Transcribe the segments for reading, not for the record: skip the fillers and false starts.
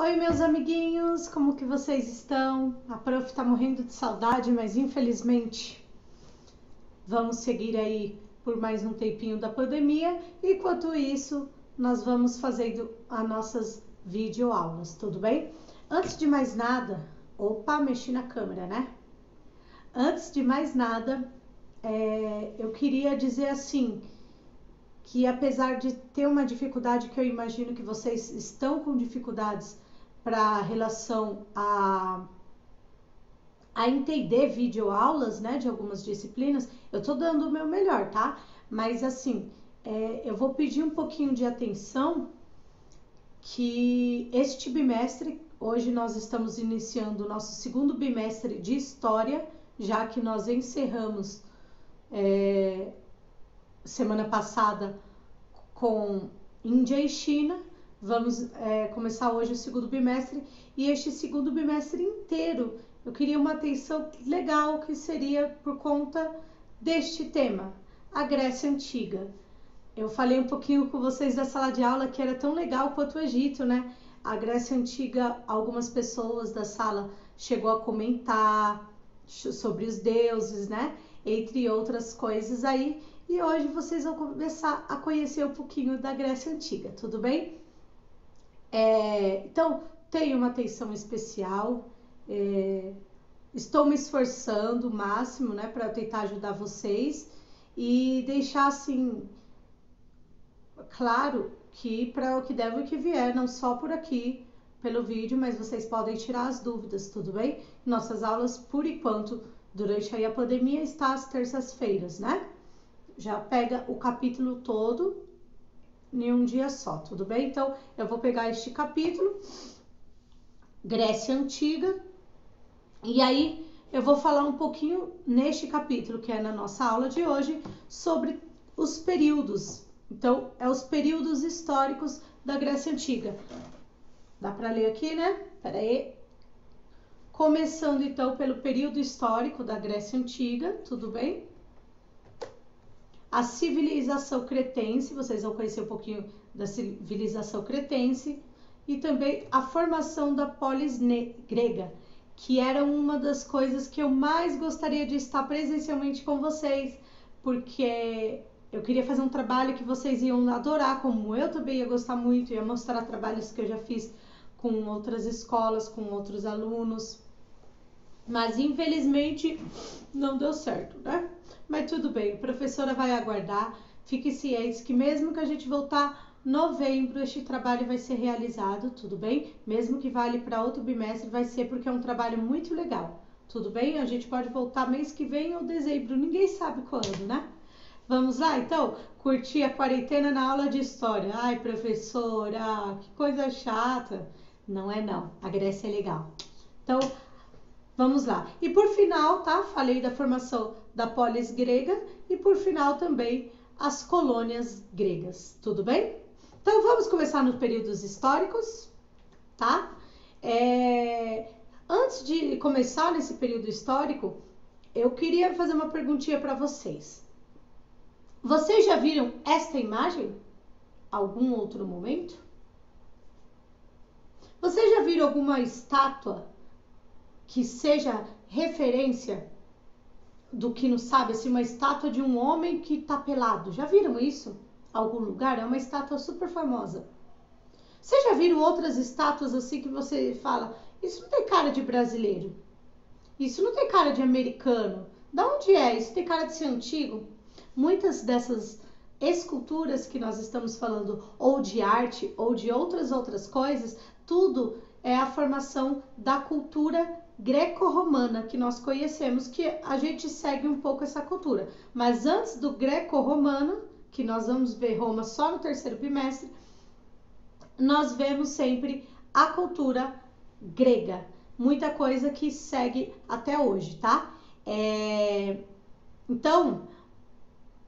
Oi, meus amiguinhos, como que vocês estão? A prof tá morrendo de saudade, mas infelizmente vamos seguir aí por mais um tempinho da pandemia. Enquanto isso, nós vamos fazendo as nossas videoaulas, tudo bem? Antes de mais nada, mexi na câmera, né? Antes de mais nada, eu queria dizer assim, que apesar de ter uma dificuldade, que eu imagino que vocês estão com dificuldades para relação a entender videoaulas, né, de algumas disciplinas, eu tô dando o meu melhor, tá? Mas assim, eu vou pedir um pouquinho de atenção, que este bimestre, hoje nós estamos iniciando o nosso segundo bimestre de História, já que nós encerramos semana passada com Índia e China. Vamos começar hoje o segundo bimestre, e este segundo bimestre inteiro eu queria uma atenção legal, que seria por conta deste tema, a Grécia Antiga. Eu falei um pouquinho com vocês da sala de aula que era tão legal quanto o Egito, né? A Grécia Antiga, algumas pessoas da sala chegou a comentar sobre os deuses, né? Entre outras coisas aí. E hoje vocês vão começar a conhecer um pouquinho da Grécia Antiga, tudo bem? Então, tenho uma atenção especial, estou me esforçando o máximo, né, para tentar ajudar vocês e deixar assim claro que para o que der e o que vier, não só por aqui pelo vídeo, mas vocês podem tirar as dúvidas, tudo bem? Nossas aulas, por enquanto, durante aí a pandemia, está às terças-feiras, né? Já pega o capítulo todo em um dia só, tudo bem? Então, eu vou pegar este capítulo, Grécia Antiga, e aí eu vou falar um pouquinho neste capítulo, que é na nossa aula de hoje, sobre os períodos. Então, os períodos históricos da Grécia Antiga. Dá para ler aqui, né? Pera aí. Começando, então, pelo período histórico da Grécia Antiga, tudo bem? A civilização cretense, vocês vão conhecer um pouquinho da civilização cretense, e também a formação da polis grega, que era uma das coisas que eu mais gostaria de estar presencialmente com vocês, porque eu queria fazer um trabalho que vocês iam adorar, como eu também ia gostar muito, ia mostrar trabalhos que eu já fiz com outras escolas, com outros alunos, mas infelizmente não deu certo, né? Mas tudo bem, a professora vai aguardar, fique ciente que mesmo que a gente voltar novembro, este trabalho vai ser realizado, tudo bem? Mesmo que vale para outro bimestre, vai ser, porque é um trabalho muito legal, tudo bem? A gente pode voltar mês que vem ou dezembro, ninguém sabe quando, né? Vamos lá, então, curtir a quarentena na aula de história. Ai, professora, que coisa chata. Não é não, a Grécia é legal. Então, vamos lá. E por final, tá? Falei da formação da polis grega e por final também as colônias gregas, tudo bem? Então vamos começar nos períodos históricos, tá? Antes de começar nesse período histórico, eu queria fazer uma perguntinha para vocês. Vocês já viram esta imagem? Algum outro momento? Vocês já viram alguma estátua que seja referência do que não sabe, assim, uma estátua de um homem que tá pelado? Já viram isso? Algum lugar? É uma estátua super famosa. Vocês já viram outras estátuas assim que você fala, isso não tem cara de brasileiro, isso não tem cara de americano, da onde é? Isso tem cara de ser antigo? Muitas dessas esculturas que nós estamos falando, ou de arte, ou de outras coisas, tudo é a formação da cultura greco-romana que nós conhecemos, que a gente segue um pouco essa cultura. Mas antes do greco-romano, que nós vamos ver Roma só no terceiro bimestre, nós vemos sempre a cultura grega. Muita coisa que segue até hoje, tá? Então,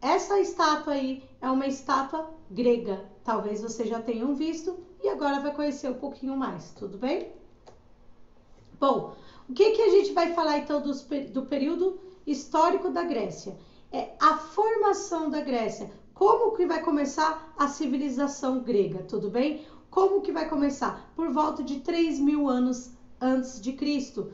essa estátua aí é uma estátua grega. Talvez vocês já tenham visto e agora vai conhecer um pouquinho mais, tudo bem? Bom, o que a gente vai falar então do período histórico da Grécia? É a formação da Grécia. Como que vai começar a civilização grega, tudo bem? Como que vai começar? Por volta de 3.000 anos antes de Cristo,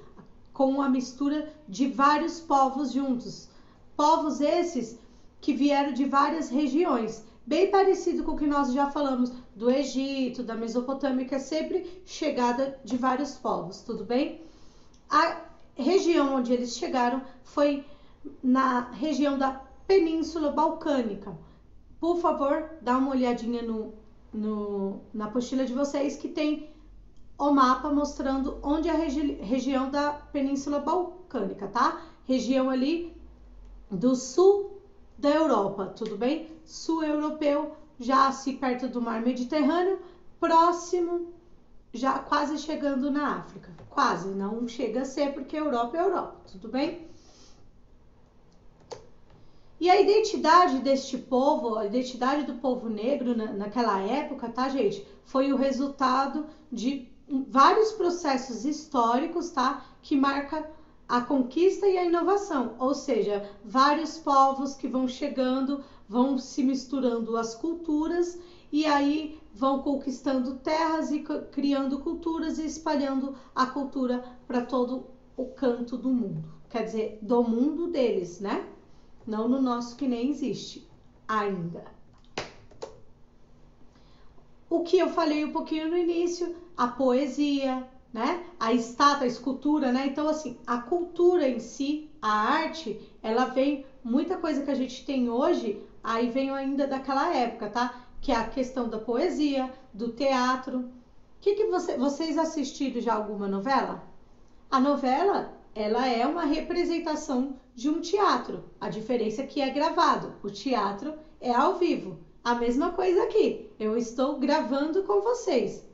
com a mistura de vários povos juntos. Povos esses que vieram de várias regiões, bem parecido com o que nós já falamos do Egito, da Mesopotâmia, que é sempre chegada de vários povos, tudo bem? A região onde eles chegaram foi na região da Península Balcânica. Por favor, dá uma olhadinha na apostila de vocês, que tem o mapa mostrando onde é a região da Península Balcânica, tá? Região ali do sul da Europa, tudo bem? Sul europeu, já assim perto do mar Mediterrâneo, próximo, já quase chegando na África. Quase, não chega a ser, porque Europa é Europa, tudo bem? E a identidade deste povo, a identidade do povo negro naquela época, tá, gente? Foi o resultado de vários processos históricos, tá? Que marca a conquista e a inovação, ou seja, vários povos que vão chegando, vão se misturando as culturas e aí vão conquistando terras e criando culturas e espalhando a cultura para todo o canto do mundo. Quer dizer, do mundo deles, né? Não no nosso, que nem existe ainda. O que eu falei um pouquinho no início, a poesia, né? A estátua, a escultura, né? Então, assim, a cultura em si, a arte, ela vem, muita coisa que a gente tem hoje, aí vem ainda daquela época, tá? Que é a questão da poesia, do teatro. Vocês assistiram já alguma novela? A novela, ela é uma representação de um teatro. A diferença é que é gravado. O teatro é ao vivo. A mesma coisa aqui. Eu estou gravando com vocês.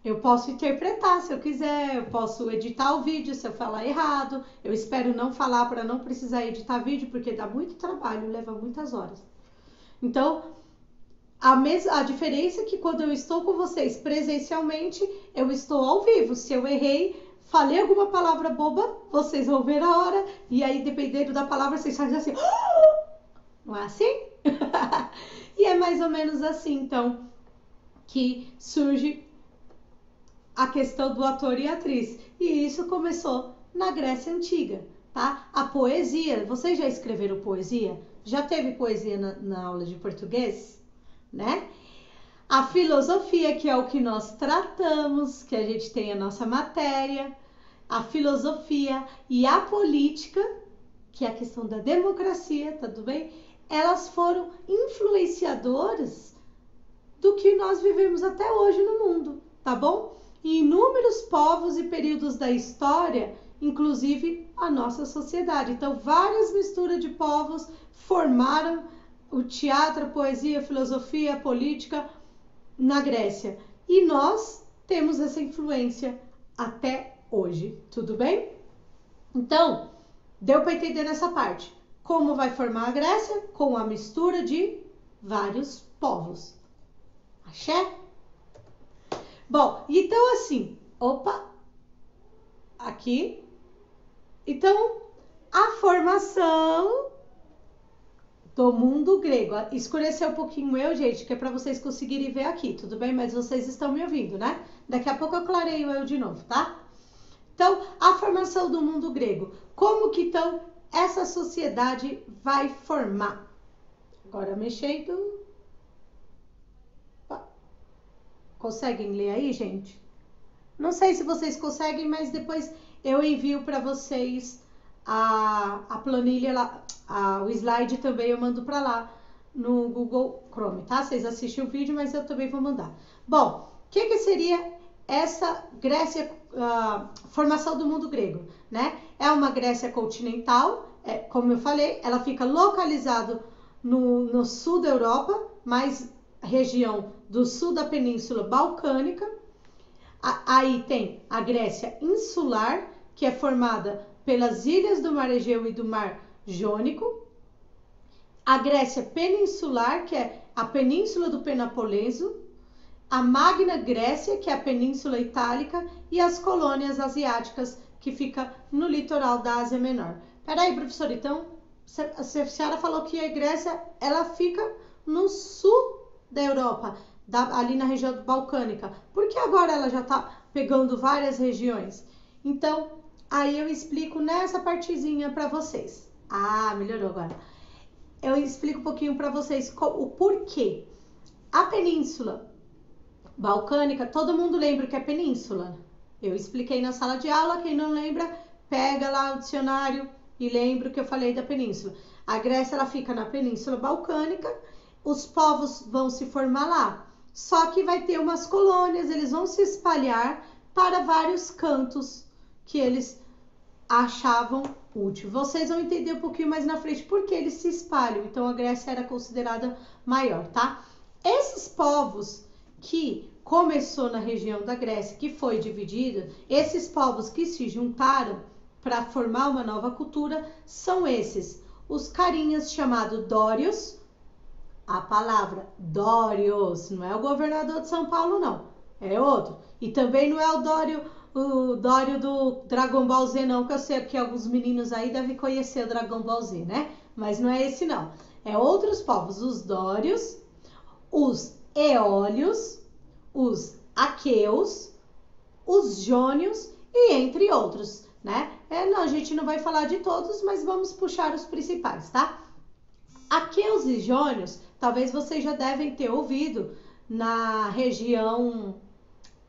Eu posso interpretar se eu quiser, eu posso editar o vídeo se eu falar errado. Eu espero não falar para não precisar editar vídeo, porque dá muito trabalho, leva muitas horas. Então, a diferença é que quando eu estou com vocês presencialmente, eu estou ao vivo. Se eu errei, falei alguma palavra boba, vocês vão ver a hora, e aí, dependendo da palavra, vocês fazem assim. Não é assim? E é mais ou menos assim, então, que surge a questão do ator e atriz. E isso começou na Grécia Antiga, tá? A poesia, vocês já escreveram poesia? Já teve poesia na aula de português? Né? A filosofia, que é o que nós tratamos, que a gente tem a nossa matéria, a filosofia e a política, que é a questão da democracia, tá tudo bem? Elas foram influenciadoras do que nós vivemos até hoje no mundo, tá bom? Em inúmeros povos e períodos da história, inclusive a nossa sociedade. Então, várias misturas de povos formaram o teatro, a poesia, a filosofia, a política na Grécia. E nós temos essa influência até hoje, tudo bem? Então, deu para entender nessa parte. Como vai formar a Grécia? Com a mistura de vários povos. Axé? Bom, então assim, aqui. Então, a formação do mundo grego. Escureceu um pouquinho eu, gente, que é para vocês conseguirem ver aqui, tudo bem? Mas vocês estão me ouvindo, né? Daqui a pouco eu clareio eu de novo, tá? Então, a formação do mundo grego. Como que então essa sociedade vai formar? Agora mexendo. Conseguem ler aí, gente? Não sei se vocês conseguem, mas depois eu envio para vocês a planilha lá, o slide também eu mando para lá no Google Chrome, tá? Vocês assistem o vídeo, mas eu também vou mandar. Bom, o que seria essa Grécia, formação do mundo grego, né? É uma Grécia continental, como eu falei, ela fica localizada no sul da Europa, mais região do sul da Península Balcânica. Aí tem a Grécia insular, que é formada pelas ilhas do Mar Egeu e do Mar Jônico. A Grécia peninsular, que é a Península do Peloponeso. A Magna Grécia, que é a Península Itálica. E as colônias asiáticas, que fica no litoral da Ásia Menor. Peraí, professor, então, a senhora falou que a Grécia, ela fica no sul da Europa. ali na região balcânica, por que agora ela já está pegando várias regiões? Então, aí eu explico nessa partezinha para vocês. Ah, melhorou agora. Eu explico um pouquinho para vocês o porquê. A Península Balcânica, todo mundo lembra o que é península? Eu expliquei na sala de aula, quem não lembra, pega lá o dicionário e lembra o que eu falei da península. A Grécia, ela fica na Península Balcânica, os povos vão se formar lá. Só que vai ter umas colônias, eles vão se espalhar para vários cantos que eles achavam útil. Vocês vão entender um pouquinho mais na frente por que eles se espalham. Então, a Grécia era considerada maior, tá? Esses povos que começou na região da Grécia, que foi dividida, esses povos que se juntaram para formar uma nova cultura, são esses. Os carinhas chamados dórios, a palavra Dórios, não é o governador de São Paulo, não, é outro. E também não é o Dório do Dragon Ball Z, não, que eu sei que alguns meninos aí devem conhecer o Dragon Ball Z, né? Mas não é esse, não. É outros povos, os dórios, os eólios, os aqueus, os jônios e entre outros, né? Não, a gente não vai falar de todos, mas vamos puxar os principais, tá? Aqueus e jônios, talvez vocês já devem ter ouvido na região,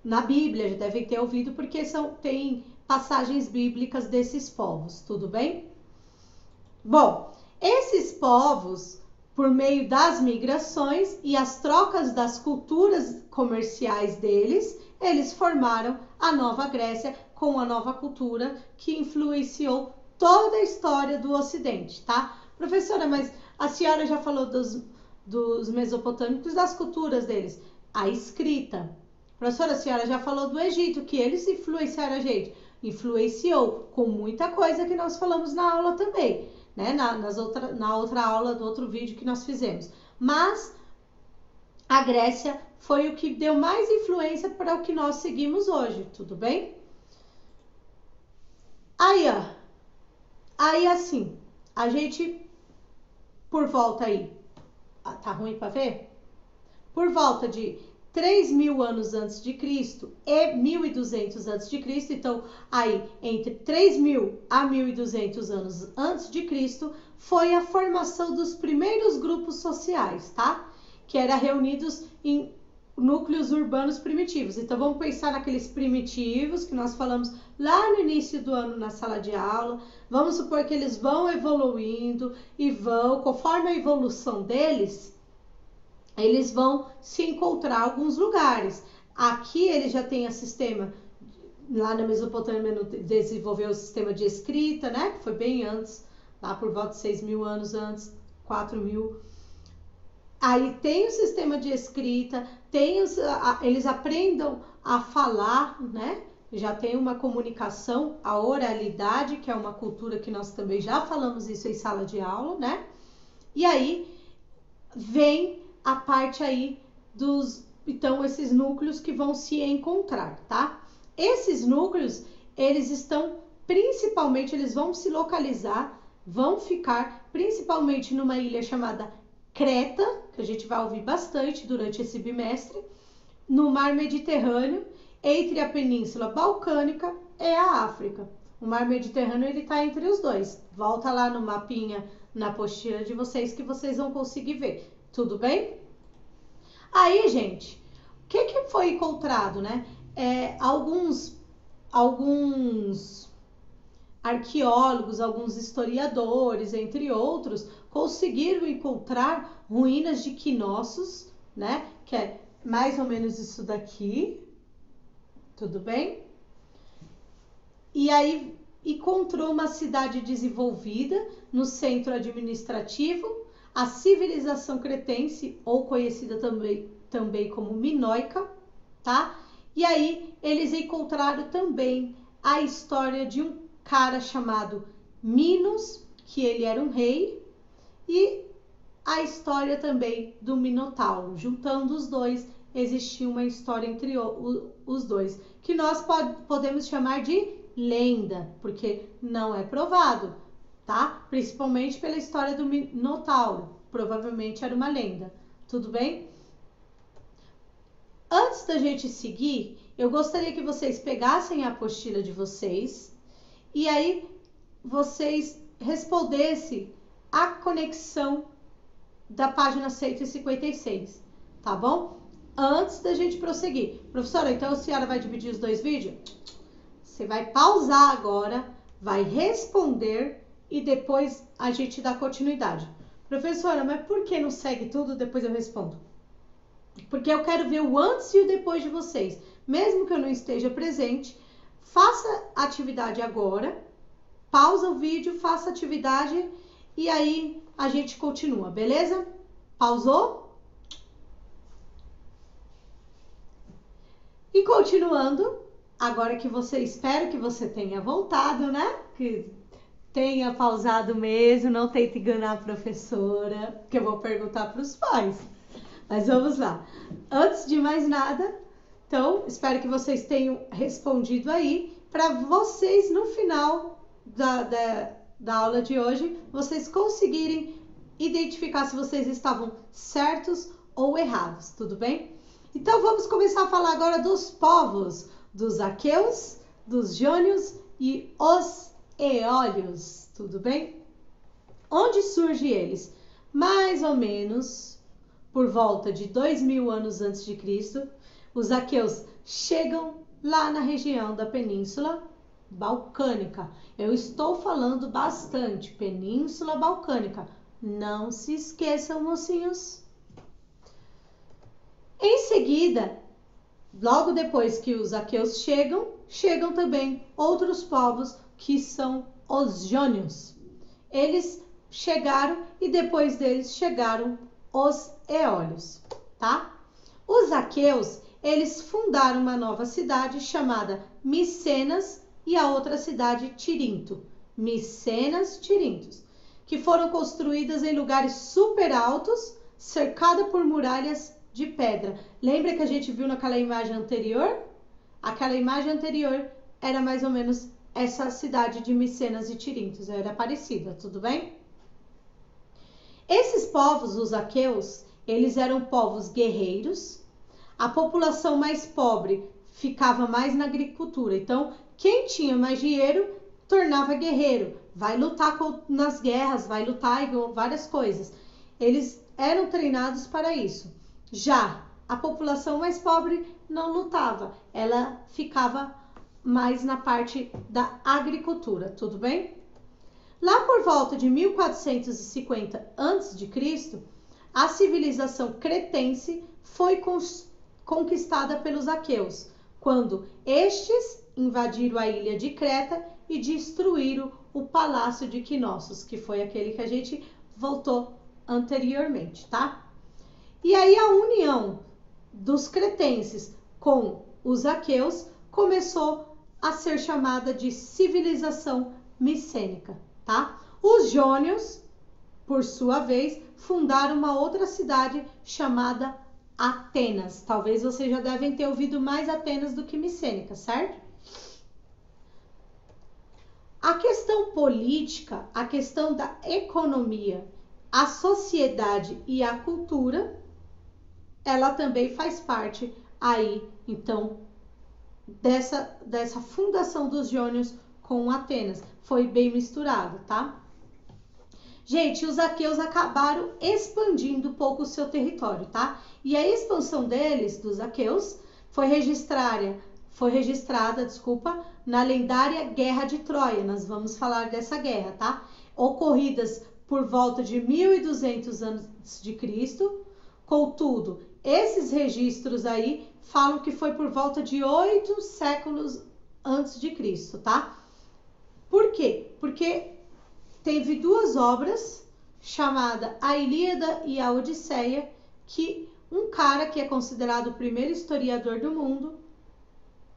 na Bíblia, já devem ter ouvido, porque tem passagens bíblicas desses povos, tudo bem? Bom, esses povos, por meio das migrações e as trocas das culturas comerciais deles, eles formaram a Nova Grécia com a nova cultura que influenciou toda a história do Ocidente, tá? Professora, mas a senhora já falou dos mesopotâmicos, das culturas deles. A escrita. Professora, a senhora já falou do Egito, que eles influenciaram a gente. Influenciou com muita coisa que nós falamos na aula também, né? Na outra aula do outro vídeo que nós fizemos. Mas a Grécia foi o que deu mais influência para o que nós seguimos hoje, tudo bem? Aí assim, a gente, por volta aí, tá ruim para ver? Por volta de 3.000 anos antes de Cristo e 1.200 antes de Cristo, então aí entre 3.000 a 1.200 anos antes de Cristo foi a formação dos primeiros grupos sociais, tá? Que eram reunidos em núcleos urbanos primitivos. Então vamos pensar naqueles primitivos que nós falamos lá no início do ano na sala de aula. Vamos supor que eles vão evoluindo e vão, conforme a evolução deles, eles vão se encontrar em alguns lugares. Aqui ele já tem o sistema, lá na Mesopotâmia desenvolveu o sistema de escrita, né? Que foi bem antes, lá por volta de 6.000 anos antes, 4.000. Aí tem o sistema de escrita, eles aprendam a falar, né? Já tem uma comunicação, a oralidade, que é uma cultura que nós também já falamos isso em sala de aula, né? E aí vem a parte aí então, esses núcleos que vão se encontrar, tá? Esses núcleos, eles vão se localizar, vão ficar principalmente numa ilha chamada Creta, que a gente vai ouvir bastante durante esse bimestre, no mar Mediterrâneo, entre a Península Balcânica e a África. O mar Mediterrâneo, ele tá entre os dois. Volta lá no mapinha, na apostila de vocês, que vocês vão conseguir ver. Tudo bem? Aí, gente, o que foi encontrado, né? Alguns arqueólogos, alguns historiadores, entre outros, conseguiram encontrar ruínas de Knossos, né? Que é mais ou menos isso daqui, tudo bem? E aí encontrou uma cidade desenvolvida no centro administrativo, a civilização cretense, ou conhecida também como minoica, tá? E aí eles encontraram também a história de um cara chamado Minos, que ele era um rei, e a história também do Minotauro. Juntando os dois, existia uma história entre os dois, que nós podemos chamar de lenda, porque não é provado, tá? Principalmente pela história do Minotauro. Provavelmente era uma lenda. Tudo bem? Antes da gente seguir, eu gostaria que vocês pegassem a apostila de vocês e aí vocês respondessem a conexão da página 156, tá bom? Antes da gente prosseguir. Professora, então a senhora vai dividir os dois vídeos? Você vai pausar agora, vai responder e depois a gente dá continuidade. Professora, mas por que não segue tudo depois eu respondo? Porque eu quero ver o antes e o depois de vocês. Mesmo que eu não esteja presente, faça a atividade agora, pausa o vídeo, faça a atividade e aí a gente continua, beleza? Pausou? E continuando, agora que você, espero que você tenha voltado, né? Que tenha pausado mesmo, não tente enganar a professora, que eu vou perguntar para os pais. Mas vamos lá. Antes de mais nada, então, espero que vocês tenham respondido aí, para vocês, no final da aula de hoje, vocês conseguirem identificar se vocês estavam certos ou errados, tudo bem? Então, vamos começar a falar agora dos povos, dos aqueus, dos jônios e os eólios, tudo bem? Onde surgem eles? Mais ou menos por volta de 2000 anos antes de Cristo, os aqueus chegam lá na região da Península Balcânica. Eu estou falando bastante, Península Balcânica. Não se esqueçam, mocinhos. Em seguida, logo depois que os aqueus chegam também outros povos que são os jônios. Eles chegaram e depois deles chegaram os eólios, tá? Os aqueus, eles fundaram uma nova cidade chamada Micenas e a outra cidade Tirinto. Micenas, Tirintos, que foram construídas em lugares super altos, cercadas por muralhas de pedra. Lembra que a gente viu naquela imagem anterior? Aquela imagem anterior era mais ou menos essa cidade de Micenas e Tirintos, era parecida, tudo bem? Esses povos, os aqueus, eles eram povos guerreiros. A população mais pobre ficava mais na agricultura. Então, quem tinha mais dinheiro tornava guerreiro. Vai lutar nas guerras, vai lutar em várias coisas. Eles eram treinados para isso. Já a população mais pobre não lutava. Ela ficava mais na parte da agricultura, tudo bem? Lá por volta de 1450 a.C., a civilização cretense foi conquistada pelos aqueus, quando estes invadiram a ilha de Creta e destruíram o palácio de Knossos, que foi aquele que a gente voltou anteriormente, tá? E aí a união dos cretenses com os aqueus começou a ser chamada de civilização micênica. Tá? Os jônios, por sua vez, fundaram uma outra cidade chamada Atenas. Talvez vocês já devem ter ouvido mais Atenas do que Micênica, certo? A questão política, a questão da economia, a sociedade e a cultura, ela também faz parte aí, então, dessa fundação dos jônios com Atenas. Foi bem misturado, tá? Gente, os aqueus acabaram expandindo um pouco o seu território, tá? E a expansão deles, dos aqueus, foi registrada, na lendária Guerra de Troia. Nós vamos falar dessa guerra, tá? Ocorridas por volta de 1200 a.C. Contudo, esses registros aí falam que foi por volta de 8 séculos antes de Cristo, tá? Por quê? Porque teve duas obras, chamada A Ilíada e a Odisseia, que um cara que é considerado o primeiro historiador do mundo,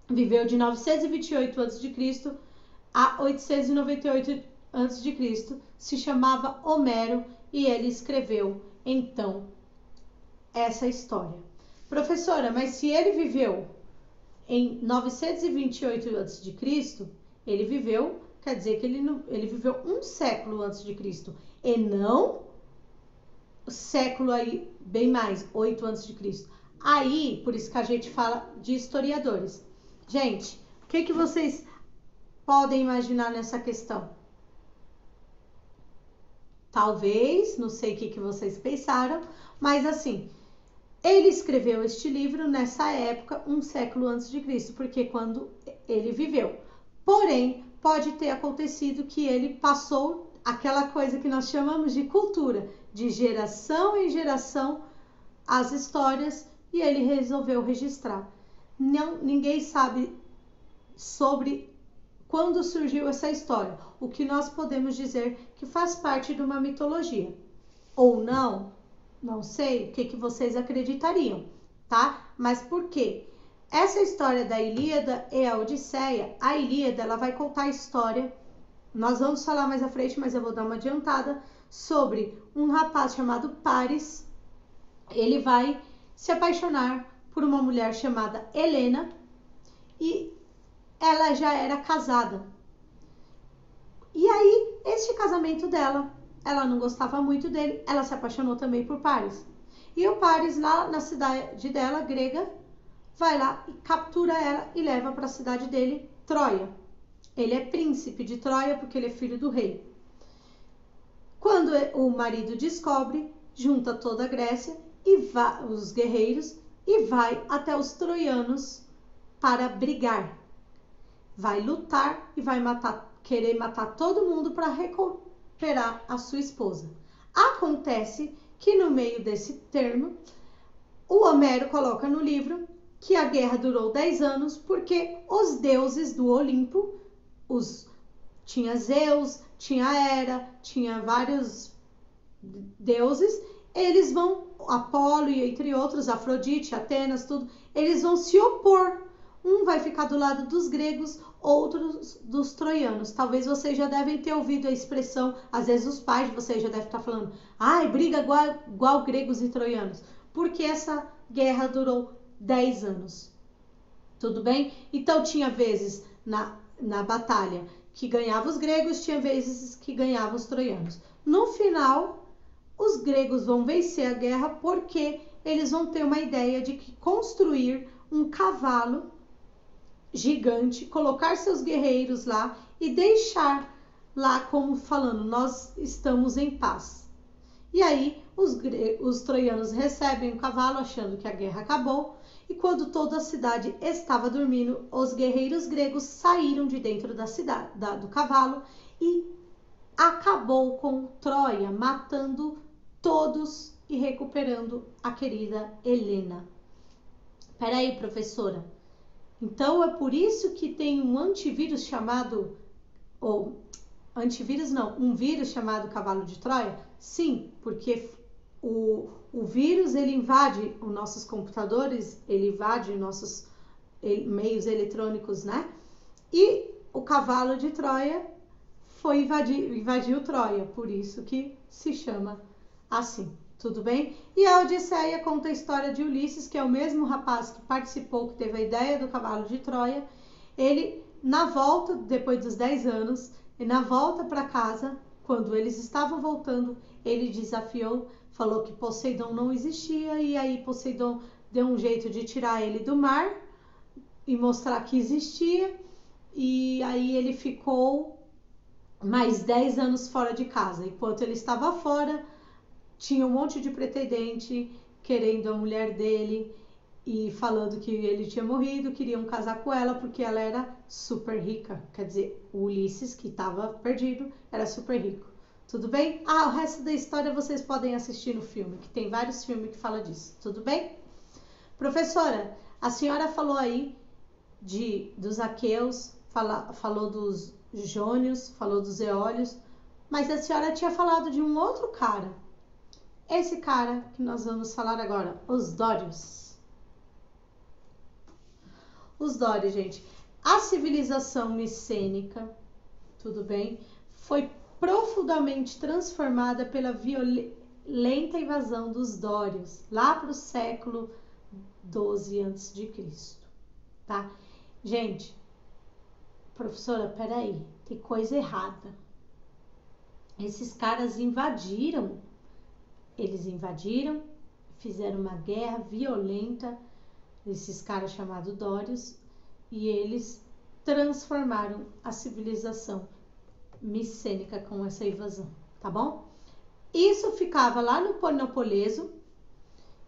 viveu de 928 a.C. a 898 a.C., se chamava Homero, e ele escreveu, então, essa história. Professora, mas se ele viveu em 928 a.C., ele viveu, quer dizer que ele viveu um século antes de Cristo, e não século aí, bem mais, 8 antes de Cristo. Aí, por isso que a gente fala de historiadores. Gente, o que vocês podem imaginar nessa questão? Talvez, não sei o que vocês pensaram, mas assim, ele escreveu este livro nessa época, um século antes de Cristo, porque quando ele viveu. Porém, pode ter acontecido que ele passou aquela coisa que nós chamamos de cultura, de geração em geração, as histórias, e ele resolveu registrar. Ninguém sabe sobre quando surgiu essa história. O que nós podemos dizer que faz parte de uma mitologia. Ou não, não sei o que vocês acreditariam, tá? Mas por quê? Essa história da Ilíada e a Odisseia, a Ilíada, ela vai contar a história, nós vamos falar mais à frente, mas eu vou dar uma adiantada, sobre um rapaz chamado Paris. Ele vai se apaixonar por uma mulher chamada Helena e ela já era casada. E aí, este casamento dela, ela não gostava muito dele, ela se apaixonou também por Paris. E o Paris, lá na cidade dela, grega, vai lá e captura ela e leva para a cidade dele, Troia. Ele é príncipe de Troia porque ele é filho do rei. Quando o marido descobre, junta toda a Grécia e os guerreiros e vai até os troianos para brigar. Vai lutar e vai querer matar todo mundo para recuperar a sua esposa. Acontece que no meio desse termo, o Homero coloca no livro que a guerra durou 10 anos porque os deuses do Olimpo, tinha Zeus, tinha Hera, tinha vários deuses, eles vão, Apolo e entre outros, Afrodite, Atenas, tudo, eles vão se opor. Um vai ficar do lado dos gregos, outros dos troianos. Talvez vocês já devem ter ouvido a expressão, às vezes os pais de vocês já devem estar falando, briga igual gregos e troianos, porque essa guerra durou 10 anos. Tudo bem? Então tinha vezes na batalha que ganhavam os gregos, tinha vezes que ganhavam os troianos. No final, os gregos vão vencer a guerra porque eles vão ter uma ideia de que construir um cavalo gigante, colocar seus guerreiros lá e deixar lá como falando, nós estamos em paz. E aí os troianos recebem o cavalo achando que a guerra acabou, e quando toda a cidade estava dormindo, os guerreiros gregos saíram de dentro da cidade, do cavalo, e acabou com Troia, matando todos e recuperando a querida Helena. Peraí, professora. Então é por isso que tem um antivírus chamado, um vírus chamado cavalo de Troia? Sim, porque o vírus ele invade os nossos computadores, ele invade nossos meios eletrônicos, né? E o cavalo de Troia foi invadiu Troia, por isso que se chama assim. Tudo bem? E a Odisseia conta a história de Ulisses, que é o mesmo rapaz que participou, que teve a ideia do cavalo de Troia. Ele, na volta, depois dos 10 anos, e na volta para casa, quando eles estavam voltando, ele desafiou, falou que Poseidon não existia, e aí Poseidon deu um jeito de tirar ele do mar e mostrar que existia, e aí ele ficou mais 10 anos fora de casa. Enquanto ele estava fora, tinha um monte de pretendente querendo a mulher dele e falando que ele tinha morrido, queriam casar com ela porque ela era super rica. Quer dizer, o Ulisses, que estava perdido, era super rico. Tudo bem? O resto da história vocês podem assistir no filme, que tem vários filmes que falam disso. Tudo bem? Professora, a senhora falou aí dos aqueus, falou dos jônios, falou dos eólios, mas a senhora tinha falado de um outro cara. Esse cara que nós vamos falar agora, os dórios. Os dórios, gente. A civilização micênica, tudo bem, foi profundamente transformada pela violenta invasão dos dórios, lá para o século 12 a.C., tá? Gente, professora, peraí, tem coisa errada. Esses caras invadiram, fizeram uma guerra violenta, esses caras chamados dórios, e eles transformaram a civilização micênica com essa invasão, tá bom? Isso ficava lá no Peloponeso,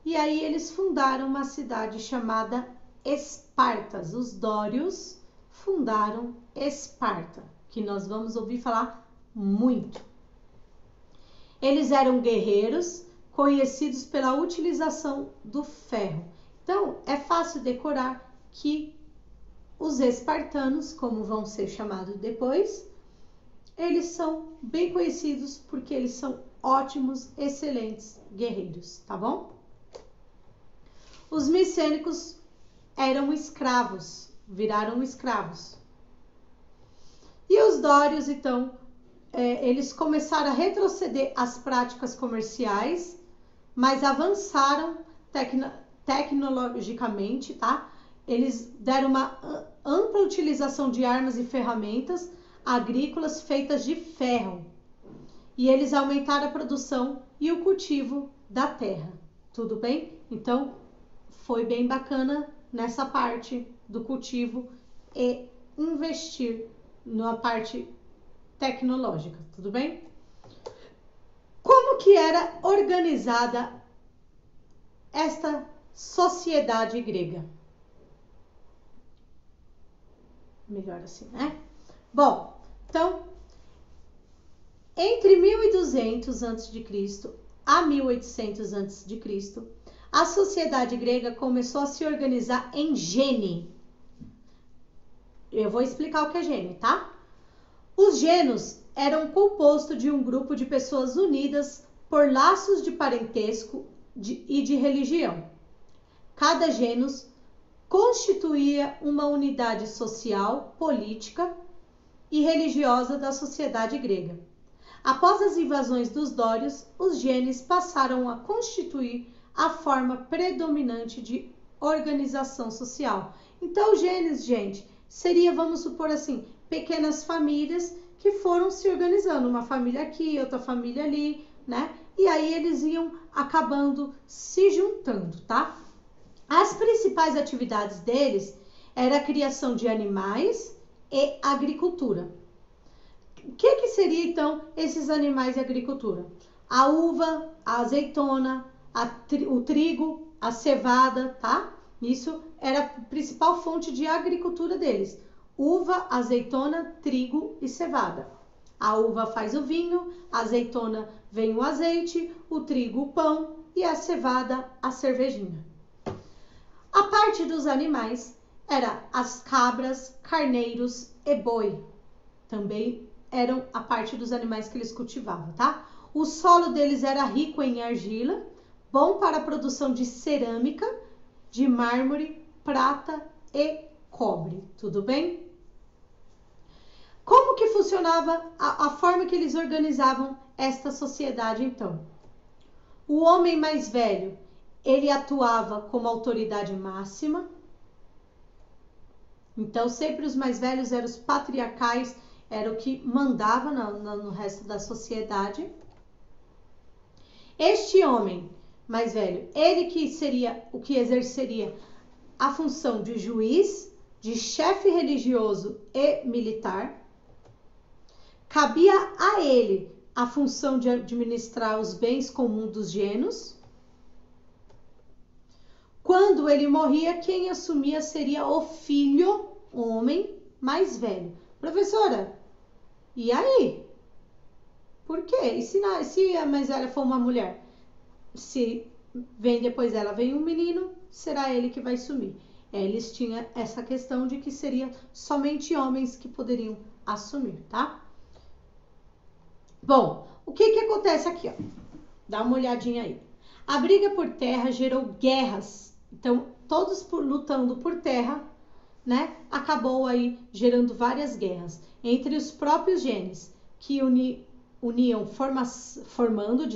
e aí eles fundaram uma cidade chamada Espartas. Os dórios fundaram Esparta, que nós vamos ouvir falar muito. Eles eram guerreiros, conhecidos pela utilização do ferro. Então, é fácil decorar que os espartanos, como vão ser chamados depois, eles são bem conhecidos porque eles são ótimos, excelentes guerreiros, tá bom? Os micênicos eram escravos, viraram escravos. E os dórios, então, eles começaram a retroceder as práticas comerciais, mas avançaram tecnologicamente, tá? Eles deram uma ampla utilização de armas e ferramentas agrícolas feitas de ferro. E eles aumentaram a produção e o cultivo da terra. Tudo bem? Então, foi bem bacana nessa parte do cultivo e investir na parte tecnológica. Tudo bem? Como que era organizada esta sociedade grega? Melhor assim, né? Bom, então, entre 1200 a.C. a 1800 a.C., a sociedade grega começou a se organizar em gene. Eu vou explicar o que é gene, tá? Os gêneros eram compostos de um grupo de pessoas unidas por laços de parentesco e de religião. Cada gênus constituía uma unidade social, política e religiosa da sociedade grega. Após as invasões dos dórios, os genes passaram a constituir a forma predominante de organização social. Então, genes, gente, seria, vamos supor assim, pequenas famílias que foram se organizando, uma família aqui, outra família ali, né? E aí eles iam acabando se juntando, tá? As principais atividades deles era a criação de animais e agricultura. O que seria então esses animais e agricultura? A uva, a azeitona, o trigo, a cevada, tá? Isso era a principal fonte de agricultura deles. Uva, azeitona, trigo e cevada. A uva faz o vinho, a azeitona vem o azeite, o trigo o pão e a cevada a cervejinha. A parte dos animais era as cabras, carneiros e boi. Também eram a parte dos animais que eles cultivavam, tá? O solo deles era rico em argila, bom para a produção de cerâmica, de mármore, prata e cobre. Tudo bem? Como que funcionava a forma que eles organizavam esta sociedade, então? O homem mais velho, ele atuava como autoridade máxima. Então, sempre os mais velhos eram os patriarcais, era o que mandava no resto da sociedade. Este homem mais velho, ele que seria o que exerceria a função de juiz, de chefe religioso e militar. Cabia a ele a função de administrar os bens comuns dos gêneros. Quando ele morria, quem assumia seria o filho, homem mais velho. Professora, e aí? Por quê? E se a mais velha for uma mulher? Se vem depois dela, vem um menino, será ele que vai assumir. Eles tinham essa questão de que seria somente homens que poderiam assumir, tá? Bom, o que acontece aqui, ó? Dá uma olhadinha aí. A briga por terra gerou guerras. Então, todos lutando por terra, né? Acabou aí gerando várias guerras entre os próprios genes, que uniam formando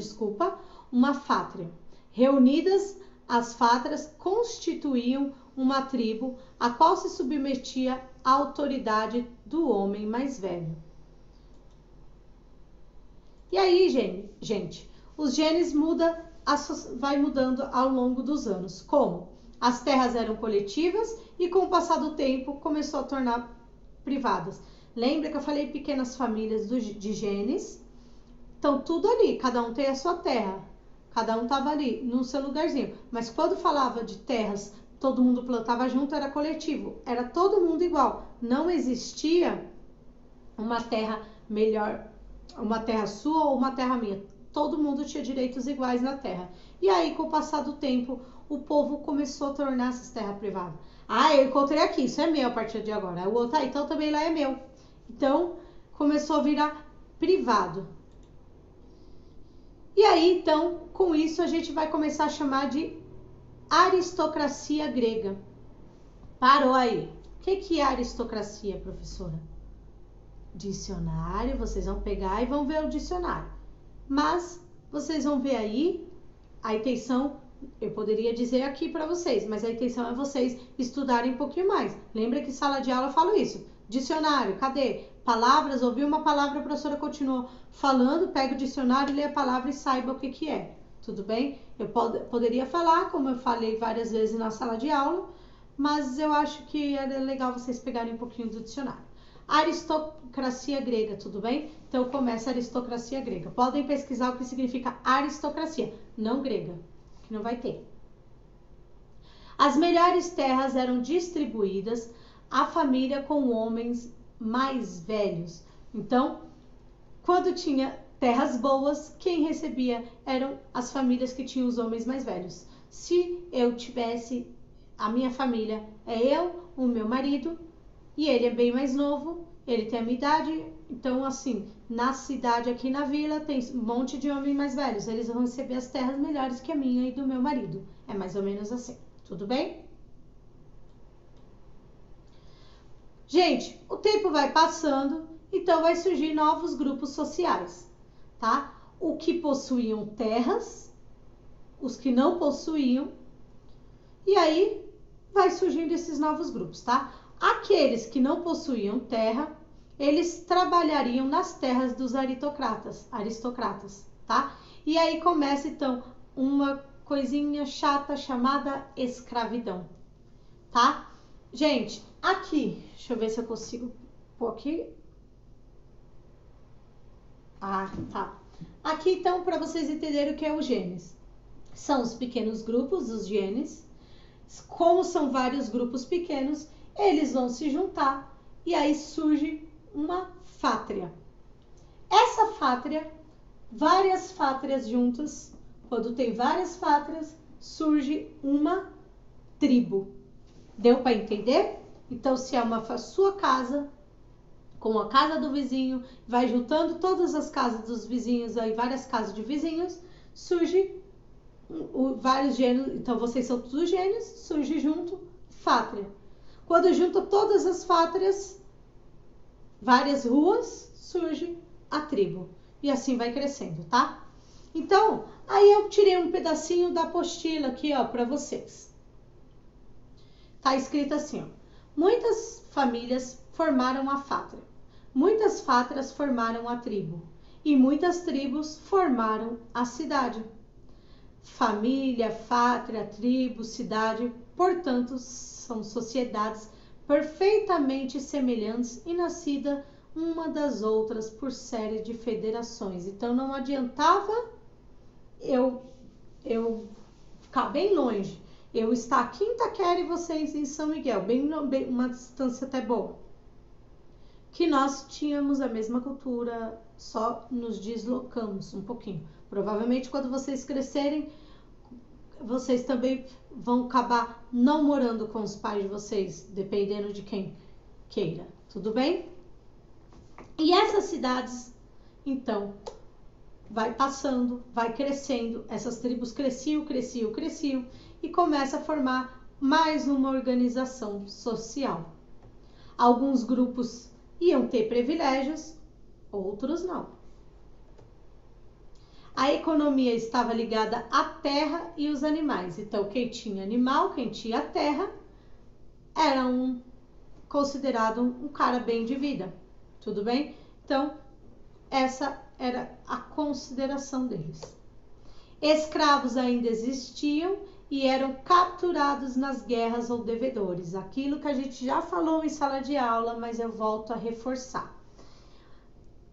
uma fátria. Reunidas, as fátrias constituíam uma tribo, a qual se submetia à autoridade do homem mais velho. E aí, gente, os genes mudam vai mudando ao longo dos anos. Como? As terras eram coletivas e com o passar do tempo começou a tornar privadas. Lembra que eu falei pequenas famílias de genes? Então tudo ali, cada um tem a sua terra. Cada um estava ali, no seu lugarzinho. Mas quando falava de terras, todo mundo plantava junto, era coletivo. Era todo mundo igual. Não existia uma terra melhor, uma terra sua ou uma terra minha. Todo mundo tinha direitos iguais na terra. E aí, com o passar do tempo, o povo começou a tornar essas terras privadas. Ah, eu encontrei aqui, isso é meu a partir de agora. O outro, então também lá é meu. Então, começou a virar privado. E aí, então, com isso, a gente vai começar a chamar de aristocracia grega. Parou aí. O que é aristocracia, professora? Dicionário, vocês vão pegar e vão ver o dicionário. Mas, vocês vão ver aí, a intenção, eu poderia dizer aqui para vocês, mas a intenção é vocês estudarem um pouquinho mais. Lembra que sala de aula eu falo isso. Dicionário, cadê? Palavras, ouviu uma palavra, a professora continuou falando, pega o dicionário, lê a palavra e saiba o que é. Tudo bem? Eu poderia falar, como eu falei várias vezes na sala de aula, mas eu acho que era legal vocês pegarem um pouquinho do dicionário. Aristocracia grega, tudo bem? Então começa a aristocracia grega. Podem pesquisar o que significa aristocracia, não grega, que não vai ter. As melhores terras eram distribuídas à família com homens mais velhos. Então, quando tinha terras boas, quem recebia eram as famílias que tinham os homens mais velhos. Se eu tivesse a minha família, é eu, o meu marido, e ele é bem mais novo, ele tem a minha idade, então assim, na cidade aqui na vila tem um monte de homens mais velhos, eles vão receber as terras melhores que a minha e do meu marido. É mais ou menos assim, tudo bem? Gente, o tempo vai passando, então vai surgir novos grupos sociais, tá? O que possuíam terras, os que não possuíam, e aí vai surgindo esses novos grupos, tá? Aqueles que não possuíam terra, eles trabalhariam nas terras dos aristocratas, tá? E aí começa então uma coisinha chata chamada escravidão, tá? Gente, aqui, deixa eu ver se eu consigo pôr aqui. Ah, tá. Aqui então, para vocês entenderem o que é o genes. São os pequenos grupos, os genes. Como são vários grupos pequenos, eles vão se juntar e aí surge uma fátria. Essa fátria, várias fátrias juntas, quando tem várias fátrias, surge uma tribo. Deu para entender? Então, se é uma sua casa com a casa do vizinho, vai juntando todas as casas dos vizinhos, aí várias casas de vizinhos, surge vários gêneros. Então, vocês são todos gêneros, surge junto fátria. Quando junta todas as fátrias, várias ruas, surge a tribo. E assim vai crescendo, tá? Então, aí eu tirei um pedacinho da apostila aqui, ó, para vocês. Tá escrito assim, ó. Muitas famílias formaram a fátria. Muitas fátrias formaram a tribo. E muitas tribos formaram a cidade. Família, fátria, tribo, cidade, portanto, são sociedades perfeitamente semelhantes e nascidas uma das outras por série de federações. Então, não adiantava eu ficar bem longe. Eu estar aqui em Itaquera e vocês em São Miguel, bem uma distância até boa. Que nós tínhamos a mesma cultura, só nos deslocamos um pouquinho. Provavelmente quando vocês crescerem, vocês também vão acabar não morando com os pais de vocês, dependendo de quem queira, tudo bem? E essas cidades, então, vai passando, vai crescendo, essas tribos cresciam e começa a formar mais uma organização social. Alguns grupos iam ter privilégios, outros não. A economia estava ligada à terra e os animais. Então, quem tinha animal, quem tinha terra, era considerado um cara bem de vida. Tudo bem? Então, essa era a consideração deles. Escravos ainda existiam e eram capturados nas guerras ou devedores. Aquilo que a gente já falou em sala de aula, mas eu volto a reforçar.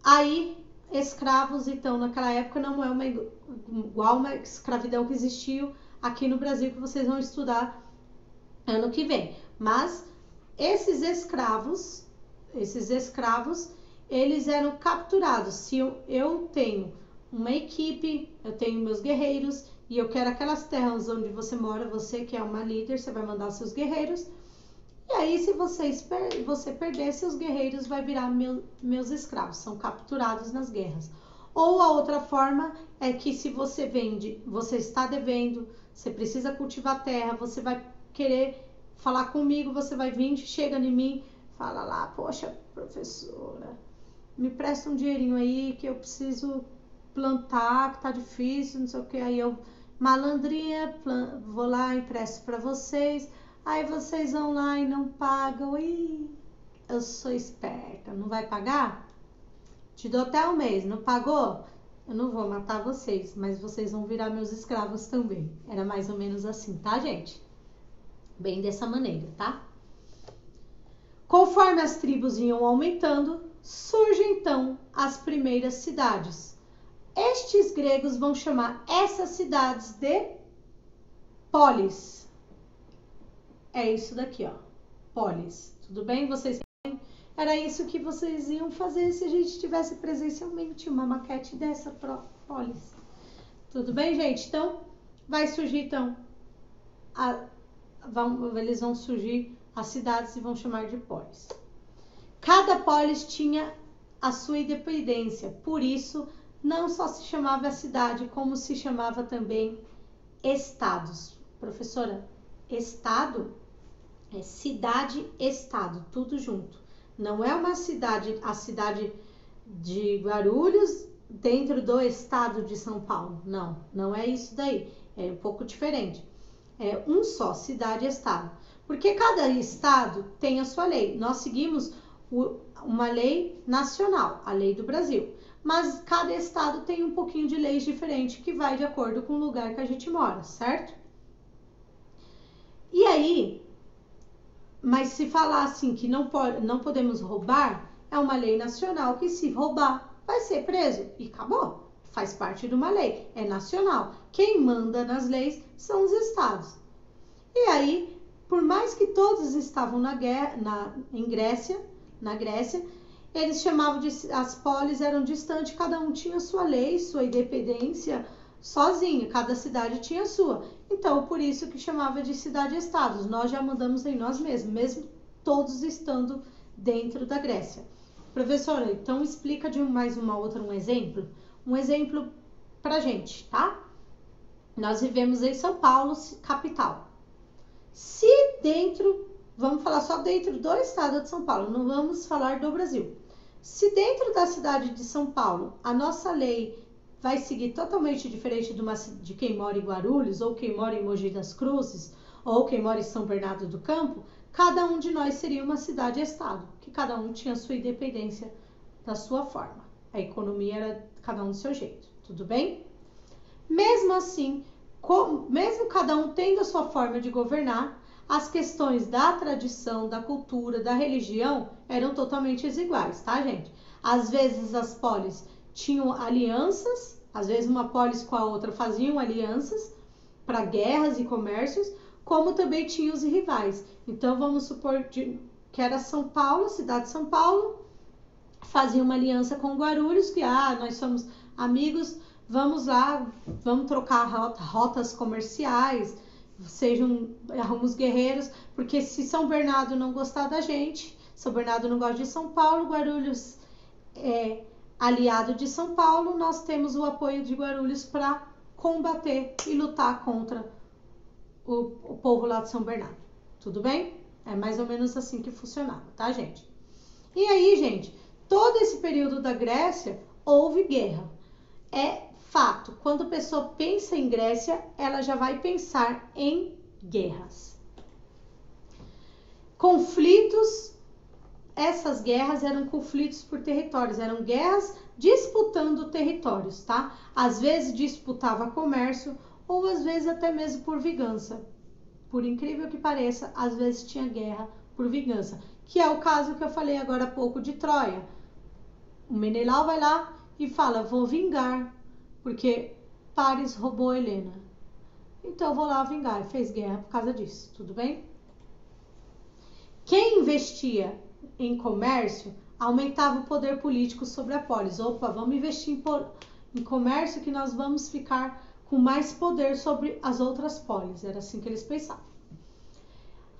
Aí, escravos, então, naquela época não é igual uma escravidão que existiu aqui no Brasil, que vocês vão estudar ano que vem. Mas esses escravos, eles eram capturados. Se eu tenho uma equipe, eu tenho meus guerreiros e eu quero aquelas terras onde você mora, você que é uma líder, você vai mandar seus guerreiros. E aí, se você perder, seus guerreiros vai virar meus escravos, são capturados nas guerras. Ou a outra forma é que se você vende, você está devendo, você precisa cultivar terra, você vai querer falar comigo, você vai vir, chega em mim, fala lá, poxa, professora, me presta um dinheirinho aí que eu preciso plantar, que tá difícil, não sei o que. Aí eu, malandrinha, vou lá, empresto para vocês. Aí vocês vão lá e não pagam. Ih, eu sou esperta, não vai pagar? Te dou até um mês, não pagou? Eu não vou matar vocês, mas vocês vão virar meus escravos também. Era mais ou menos assim, tá, gente? Bem dessa maneira, tá? Conforme as tribos iam aumentando, surgem então as primeiras cidades. Estes gregos vão chamar essas cidades de polis. É isso daqui, ó, polis. Tudo bem? Vocês sabem? Era isso que vocês iam fazer se a gente tivesse presencialmente uma maquete dessa polis. Tudo bem, gente? Então, vai surgir, então, eles vão surgir as cidades e vão chamar de polis. Cada polis tinha a sua independência, por isso, não só se chamava a cidade, como se chamava também estados. Professora, estado é cidade-estado, tudo junto. Não é uma cidade, a cidade de Guarulhos dentro do estado de São Paulo. Não, não é isso daí. É um pouco diferente. É um só, cidade-estado. Porque cada estado tem a sua lei. Nós seguimos uma lei nacional, a lei do Brasil. Mas cada estado tem um pouquinho de leis diferentes que vai de acordo com o lugar que a gente mora, certo? E aí, mas se falar assim que não podemos roubar, é uma lei nacional que se roubar vai ser preso e acabou. Faz parte de uma lei, é nacional. Quem manda nas leis são os estados. E aí, por mais que todos estavam na Grécia, eles chamavam as polis eram distantes, cada um tinha sua lei, sua independência sozinho, cada cidade tinha a sua. Então, por isso que chamava de cidade-estados. Nós já mandamos em nós mesmos, mesmo todos estando dentro da Grécia. Professora, então explica de um exemplo? Um exemplo pra gente, tá? Nós vivemos em São Paulo, capital. Se dentro, vamos falar só dentro do estado de São Paulo, não vamos falar do Brasil. Se dentro da cidade de São Paulo, a nossa lei vai seguir totalmente diferente de quem mora em Guarulhos, ou quem mora em Mogi das Cruzes, ou quem mora em São Bernardo do Campo, cada um de nós seria uma cidade-estado, que cada um tinha a sua independência da sua forma. A economia era cada um do seu jeito, tudo bem? Mesmo assim, mesmo cada um tendo a sua forma de governar, as questões da tradição, da cultura, da religião eram totalmente iguais, tá, gente? Às vezes as polis tinham alianças, às vezes uma polis com a outra faziam alianças para guerras e comércios, como também tinha os rivais. Então, vamos supor que era São Paulo, cidade de São Paulo, fazia uma aliança com Guarulhos, que nós somos amigos, vamos lá, vamos trocar rotas comerciais, arrumos guerreiros, porque se São Bernardo não gostar da gente, São Bernardo não gosta de São Paulo, Guarulhos é aliado de São Paulo, nós temos o apoio de Guarulhos para combater e lutar contra o povo lá de São Bernardo. Tudo bem? É mais ou menos assim que funcionava, tá, gente? E aí, gente, todo esse período da Grécia houve guerra. É fato, quando a pessoa pensa em Grécia, ela já vai pensar em guerras. Conflitos essas guerras eram conflitos por territórios, eram guerras disputando territórios, tá? Às vezes disputava comércio ou às vezes até mesmo por vingança. Por incrível que pareça, às vezes tinha guerra por vingança, que é o caso que eu falei agora há pouco de Troia. O Menelau vai lá e fala, vou vingar, porque Paris roubou Helena. Então eu vou lá vingar, fez guerra por causa disso, tudo bem? Quem investia em comércio aumentava o poder político sobre a polis. Opa, vamos investir em comércio que nós vamos ficar com mais poder sobre as outras polis. Era assim que eles pensavam.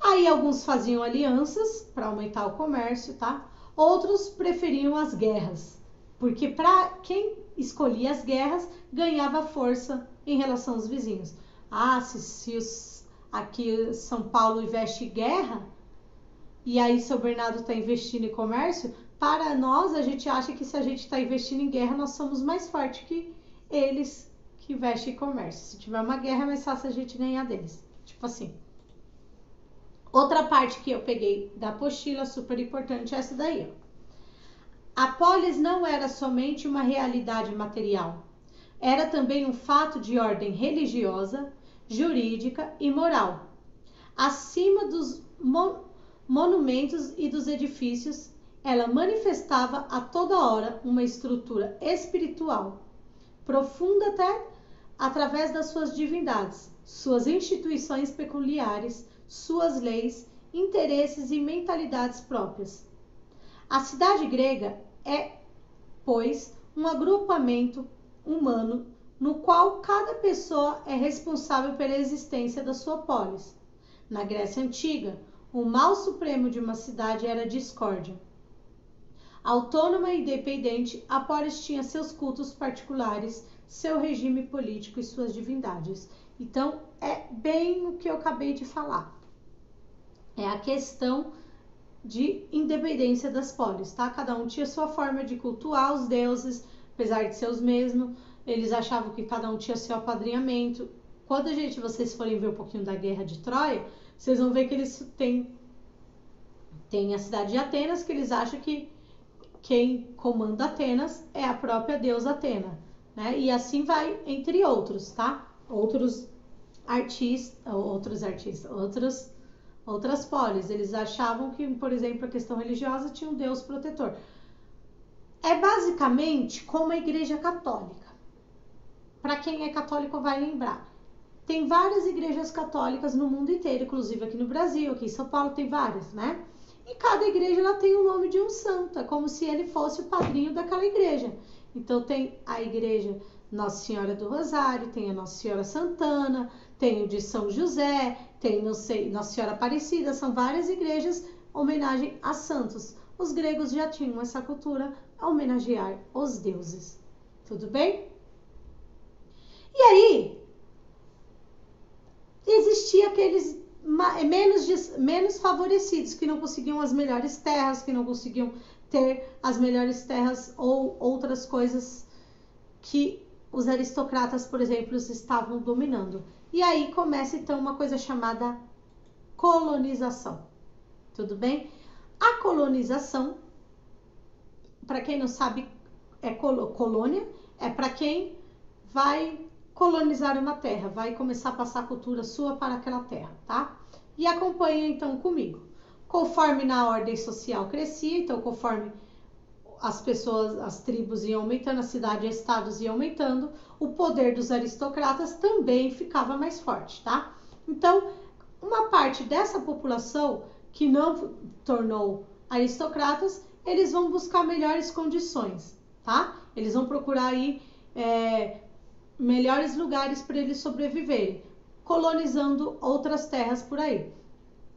Aí alguns faziam alianças para aumentar o comércio, tá? Outros preferiam as guerras, porque para quem escolhia as guerras ganhava força em relação aos vizinhos. Ah, se aqui São Paulo investe em guerra, e aí São Bernardo está investindo em comércio, para nós a gente acha que se a gente está investindo em guerra, nós somos mais fortes que eles que investem em comércio. Se tiver uma guerra, é mais fácil a gente ganhar deles. Tipo assim. Outra parte que eu peguei da apostila, super importante, é essa daí, ó. A polis não era somente uma realidade material, era também um fato de ordem religiosa, jurídica e moral. Acima dos monumentos e dos edifícios, ela manifestava a toda hora uma estrutura espiritual, profunda até através das suas divindades, suas instituições peculiares, suas leis, interesses e mentalidades próprias. A cidade grega é, pois, um agrupamento humano no qual cada pessoa é responsável pela existência da sua polis. Na Grécia Antiga, o mal supremo de uma cidade era a discórdia. Autônoma e independente, a polis tinha seus cultos particulares, seu regime político e suas divindades. Então, é bem o que eu acabei de falar. É a questão de independência das polis, tá? Cada um tinha sua forma de cultuar os deuses, apesar de ser os mesmos. Eles achavam que cada um tinha seu apadrinhamento. Quando vocês forem ver um pouquinho da Guerra de Troia, vocês vão ver que eles têm a cidade de Atenas, que eles acham que quem comanda Atenas é a própria deusa Atena, né? E assim vai, entre outros, tá? Outras polis. Eles achavam que, por exemplo, a questão religiosa tinha um deus protetor. É basicamente como a Igreja Católica. Para quem é católico vai lembrar. Tem várias igrejas católicas no mundo inteiro, inclusive aqui no Brasil, aqui em São Paulo tem várias, né? E cada igreja ela tem o nome de um santo, é como se ele fosse o padrinho daquela igreja. Então tem a igreja Nossa Senhora do Rosário, tem a Nossa Senhora Santana, tem o de São José, tem, Nossa Senhora Aparecida, são várias igrejas em homenagem a santos. Os gregos já tinham essa cultura a homenagear os deuses. Tudo bem? E aí, existia aqueles menos favorecidos, que não conseguiam as melhores terras, que não conseguiam ter as melhores terras ou outras coisas que os aristocratas, por exemplo, estavam dominando. E aí começa então uma coisa chamada colonização. Tudo bem? A colonização, para quem não sabe, é colônia, é para quem vai colonizar uma terra, vai começar a passar a cultura sua para aquela terra, tá? E acompanha então comigo. Conforme na ordem social crescia, então conforme as pessoas, as tribos iam aumentando, a cidade e estados iam aumentando, o poder dos aristocratas também ficava mais forte, tá? Então, uma parte dessa população que não tornou aristocratas, eles vão buscar melhores condições, tá? Eles vão procurar aí melhores lugares para eles sobreviverem, colonizando outras terras por aí.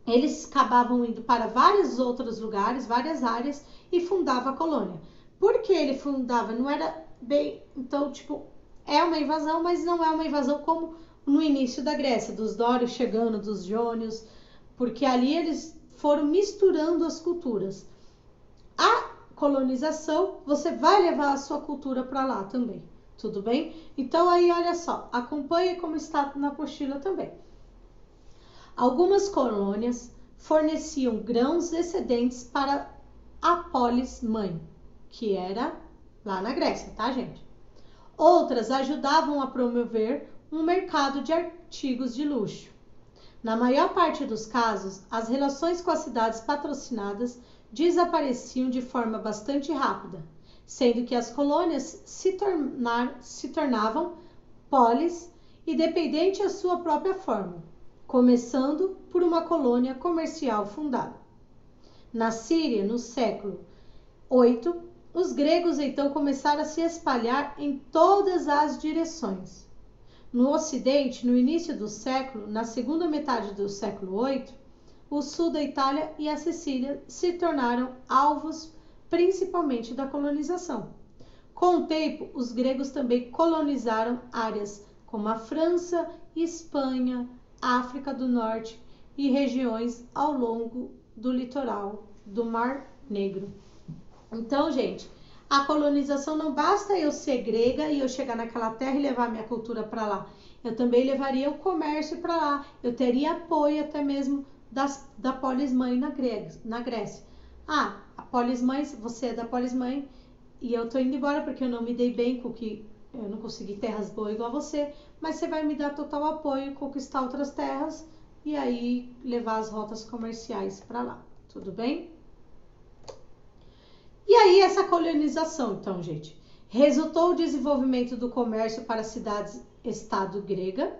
Eles acabavam indo para vários outros lugares, várias áreas, e fundava a colônia. Por que ele fundava? Não era bem... Então, é uma invasão, mas não é uma invasão como no início da Grécia, dos dórios chegando, dos jônios, porque ali eles foram misturando as culturas. A colonização, você vai levar a sua cultura para lá também, tudo bem? Então, aí, olha só, acompanhe como está na apostila também. Algumas colônias forneciam grãos excedentes para a polis mãe, que era lá na Grécia, tá, gente? Outras ajudavam a promover um mercado de artigos de luxo. Na maior parte dos casos, as relações com as cidades patrocinadas desapareciam de forma bastante rápida, sendo que as colônias se tornavam polis e dependente à sua própria forma, começando por uma colônia comercial fundada. Na Síria, no século VIII, os gregos então começaram a se espalhar em todas as direções. No Ocidente, no início do século, na segunda metade do século VIII, o sul da Itália e a Sicília se tornaram alvos principalmente da colonização. Com o tempo, os gregos também colonizaram áreas como a França, Espanha, África do Norte e regiões ao longo do litoral do Mar Negro. Então, gente, a colonização não basta eu ser grega e eu chegar naquela terra e levar minha cultura para lá. Eu também levaria o comércio para lá. Eu teria apoio até mesmo da polis mãe na Grécia. Ah, a polis mãe, você é da polis mãe e eu tô indo embora porque eu não me dei bem com que eu não consegui terras boas igual a você, mas você vai me dar total apoio, conquistar outras terras e aí levar as rotas comerciais para lá. Tudo bem? E aí essa colonização, então, gente, resultou o desenvolvimento do comércio para cidades-estado grega,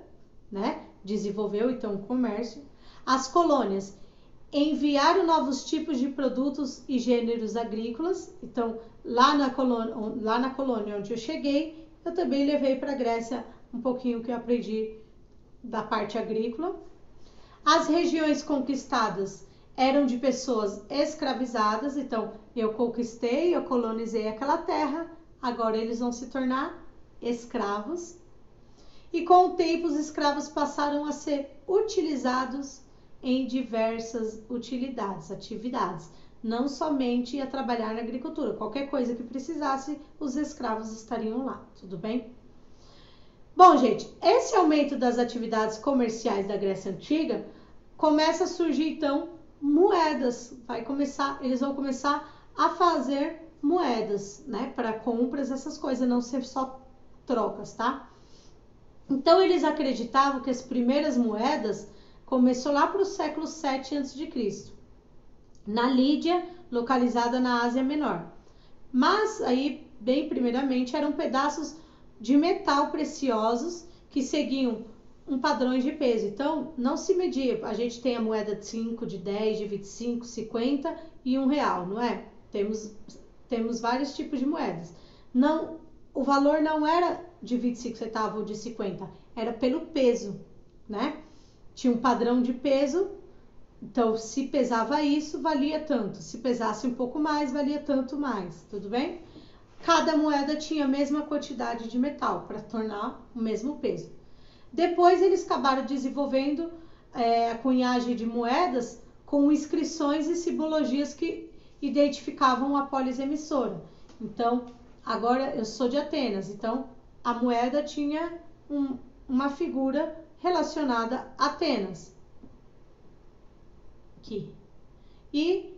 né? Desenvolveu então o comércio. As colônias enviaram novos tipos de produtos e gêneros agrícolas. Então, lá na colônia onde eu cheguei, eu também levei para a Grécia um pouquinho que eu aprendi da parte agrícola. As regiões conquistadas eram de pessoas escravizadas, então eu conquistei, eu colonizei aquela terra, agora eles vão se tornar escravos. E com o tempo os escravos passaram a ser utilizados em diversas atividades, não somente a trabalhar na agricultura, qualquer coisa que precisasse, os escravos estariam lá, tudo bem? Bom, gente, esse aumento das atividades comerciais da Grécia Antiga começa a surgir então moedas, eles vão começar a fazer moedas, né, para compras, essas coisas, não ser só trocas, tá? Então eles acreditavam que as primeiras moedas começou lá para o século 7 a.C., na Lídia, localizada na Ásia Menor. Mas aí, bem primeiramente, eram pedaços de metal preciosos que seguiam um padrão de peso. Então, não se media. A gente tem a moeda de 5, de 10, de 25, 50 e R$1, não é? Temos vários tipos de moedas. Não, o valor não era de 25 centavos ou de 50, era pelo peso, né? Tinha um padrão de peso, então se pesava isso, valia tanto. Se pesasse um pouco mais, valia tanto mais, tudo bem? Cada moeda tinha a mesma quantidade de metal para tornar o mesmo peso. Depois eles acabaram desenvolvendo a cunhagem de moedas com inscrições e simbologias que identificavam a polis emissora. Então, agora eu sou de Atenas, então a moeda tinha uma figura relacionada a Atenas. Aqui. E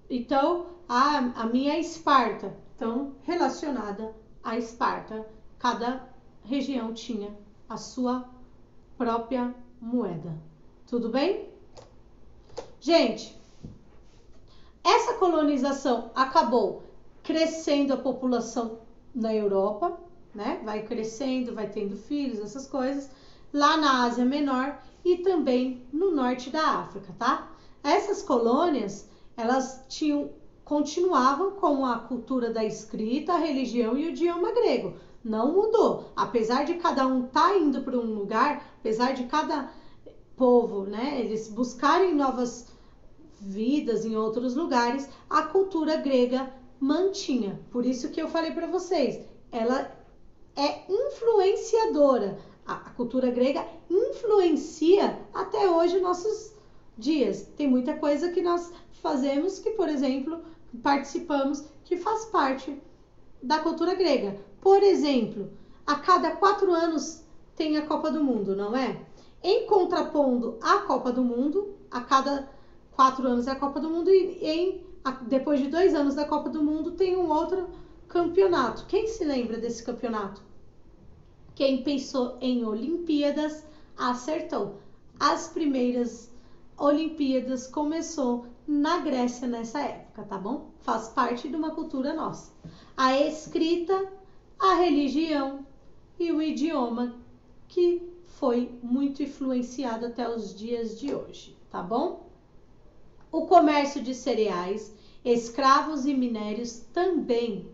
então a minha é Esparta, então relacionada a Esparta, cada região tinha a sua própria moeda. Tudo bem? Gente, essa colonização acabou crescendo a população na Europa, né? Vai crescendo, vai tendo filhos, essas coisas, lá na Ásia Menor e também no norte da África, tá? Essas colônias, elas continuavam com a cultura da escrita, a religião e o idioma grego. Não mudou. Apesar de cada um estar indo para um lugar, apesar de cada povo, né, eles buscarem novas vidas em outros lugares, a cultura grega mantinha. Por isso que eu falei para vocês, ela é influenciadora. A cultura grega influencia até hoje nossos dias. Tem muita coisa que nós fazemos que, por exemplo, participamos, que faz parte da cultura grega. Por exemplo, a cada 4 anos tem a Copa do Mundo, não é? Em contrapondo à Copa do Mundo, a cada 4 anos é a Copa do Mundo, e em depois de 2 anos da Copa do Mundo, tem um outro campeonato. Quem se lembra desse campeonato? Quem pensou em Olimpíadas acertou. As primeiras Olimpíadas começou na Grécia nessa época, tá bom? Faz parte de uma cultura nossa. A escrita, a religião e o idioma, que foi muito influenciado até os dias de hoje, tá bom? O comércio de cereais, escravos e minérios também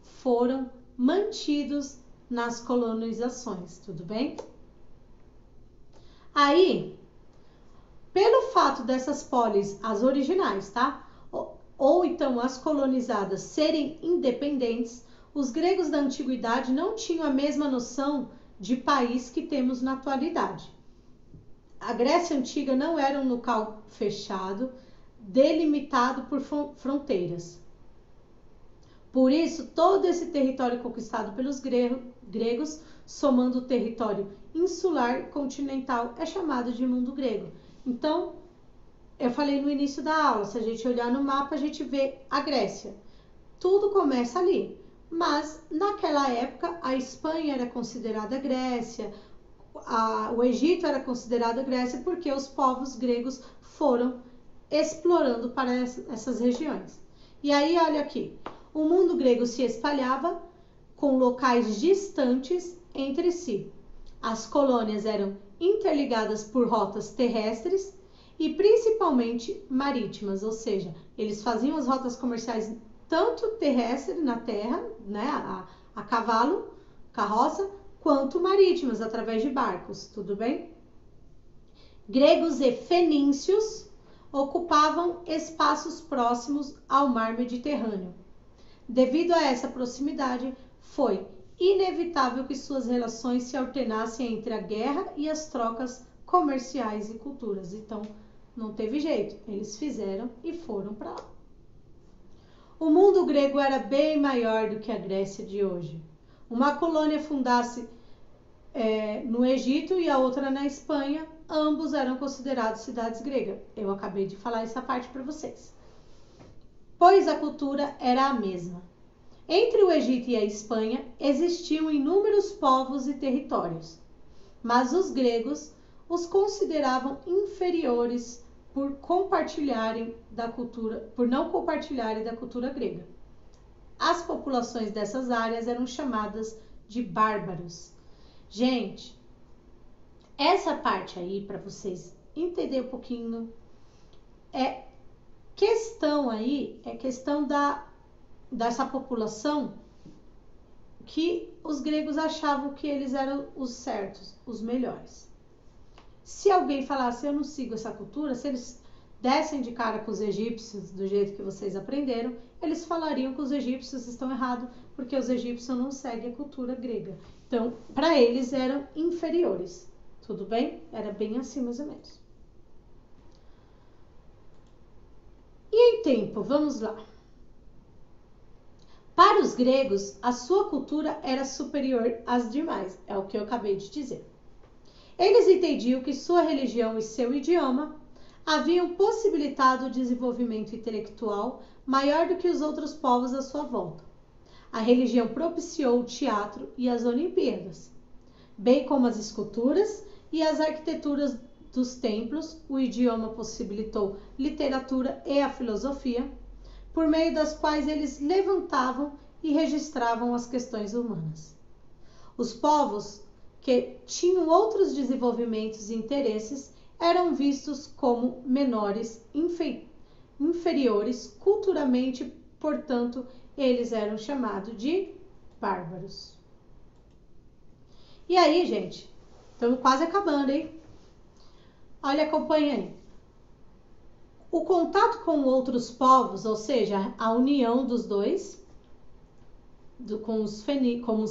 foram mantidos nas colonizações, tudo bem? Aí, pelo fato dessas polis, as originais, tá? Ou então as colonizadas serem independentes, os gregos da antiguidade não tinham a mesma noção de país que temos na atualidade. A Grécia Antiga não era um local fechado, delimitado por fronteiras. Por isso, todo esse território conquistado pelos gregos, somando o território insular continental, é chamado de mundo grego. Então, eu falei no início da aula, se a gente olhar no mapa, a gente vê a Grécia. Tudo começa ali. Mas, naquela época, a Espanha era considerada Grécia, o Egito era considerado Grécia, porque os povos gregos foram explorando para essas regiões. E aí, olha aqui, o mundo grego se espalhava com locais distantes entre si. As colônias eram interligadas por rotas terrestres e principalmente marítimas, ou seja, eles faziam as rotas comerciais tanto terrestre na terra, né, a cavalo, carroça, quanto marítimas através de barcos, tudo bem? Gregos e fenícios ocupavam espaços próximos ao mar Mediterrâneo. Devido a essa proximidade, foi inevitável que suas relações se alternassem entre a guerra e as trocas comerciais e culturas. Então, não teve jeito, eles fizeram e foram para lá. O mundo grego era bem maior do que a Grécia de hoje. Uma colônia fundasse no Egito e a outra na Espanha, ambos eram considerados cidades gregas. Eu acabei de falar essa parte para vocês. Pois a cultura era a mesma. Entre o Egito e a Espanha existiam inúmeros povos e territórios, mas os gregos os consideravam inferiores por não compartilharem da cultura grega. As populações dessas áreas eram chamadas de bárbaros. Gente, essa parte aí, para vocês entenderem um pouquinho, é questão dessa população que os gregos achavam que eles eram os certos, os melhores. Se alguém falasse, eu não sigo essa cultura, se eles dessem de cara com os egípcios do jeito que vocês aprenderam, eles falariam que os egípcios estão errados, porque os egípcios não seguem a cultura grega. Então, para eles eram inferiores. Tudo bem? Era bem assim, mais ou menos. E em tempo, vamos lá. Para os gregos, a sua cultura era superior às demais, é o que eu acabei de dizer. Eles entendiam que sua religião e seu idioma haviam possibilitado o desenvolvimento intelectual maior do que os outros povos à sua volta. A religião propiciou o teatro e as Olimpíadas, bem como as esculturas e as arquiteturas dos templos. O idioma possibilitou literatura e a filosofia, por meio das quais eles levantavam e registravam as questões humanas. Os povos que tinham outros desenvolvimentos e interesses eram vistos como menores, inferiores culturalmente, portanto, eles eram chamados de bárbaros. E aí, gente, estamos quase acabando, hein? Olha, acompanha aí. O contato com outros povos, ou seja, a união dos dois, como os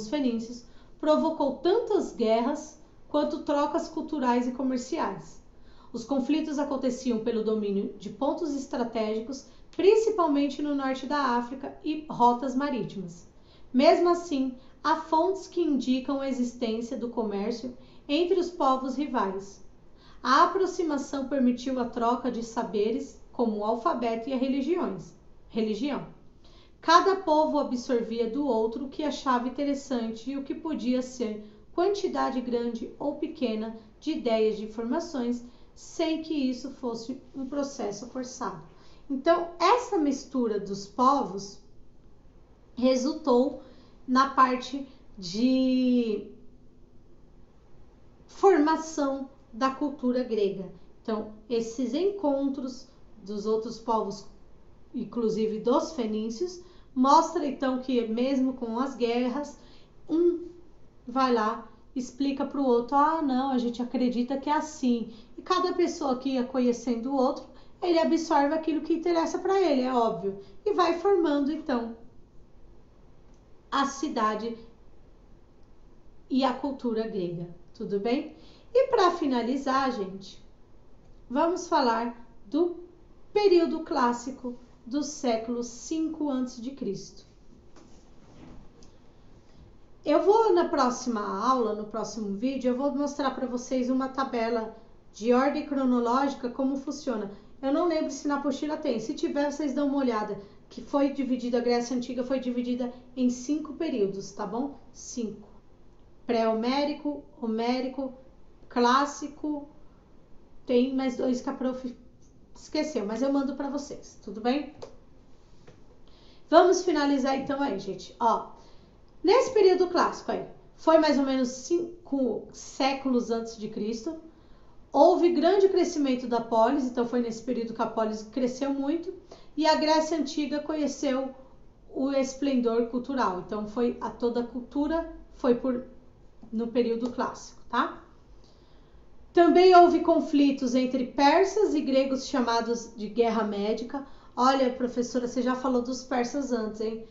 fenícios, provocou tantas guerras quanto trocas culturais e comerciais. Os conflitos aconteciam pelo domínio de pontos estratégicos, principalmente no norte da África, e rotas marítimas. Mesmo assim, há fontes que indicam a existência do comércio entre os povos rivais. A aproximação permitiu a troca de saberes como o alfabeto e a religião. Cada povo absorvia do outro o que achava interessante e o que podia ser quantidade grande ou pequena de ideias, de informações, sem que isso fosse um processo forçado. Então, essa mistura dos povos resultou na parte de formação da cultura grega. Então, esses encontros dos outros povos, inclusive dos fenícios, mostra então que mesmo com as guerras, um vai lá, explica para o outro, não, a gente acredita que é assim. E cada pessoa que ia conhecendo o outro, ele absorve aquilo que interessa para ele, é óbvio. E vai formando então a cidade e a cultura grega, tudo bem? E para finalizar, gente, vamos falar do período clássico do século 5 a.C. Eu vou na próxima aula, no próximo vídeo, eu vou mostrar para vocês uma tabela de ordem cronológica, como funciona. Eu não lembro se na apostila tem, se tiver vocês dão uma olhada, que foi dividida, a Grécia Antiga foi dividida em 5 períodos, tá bom? 5. Pré-homérico, homérico, clássico, tem mais 2 que a prof esqueceu, mas eu mando para vocês, tudo bem? Vamos finalizar então aí, gente. Nesse período clássico aí, foi mais ou menos 5 séculos antes de Cristo. Houve grande crescimento da polis, então foi nesse período que a polis cresceu muito. E a Grécia Antiga conheceu o esplendor cultural. Então toda a cultura foi no período clássico, tá? Também houve conflitos entre persas e gregos chamados de guerra médica. Olha, professora, você já falou dos persas antes, hein?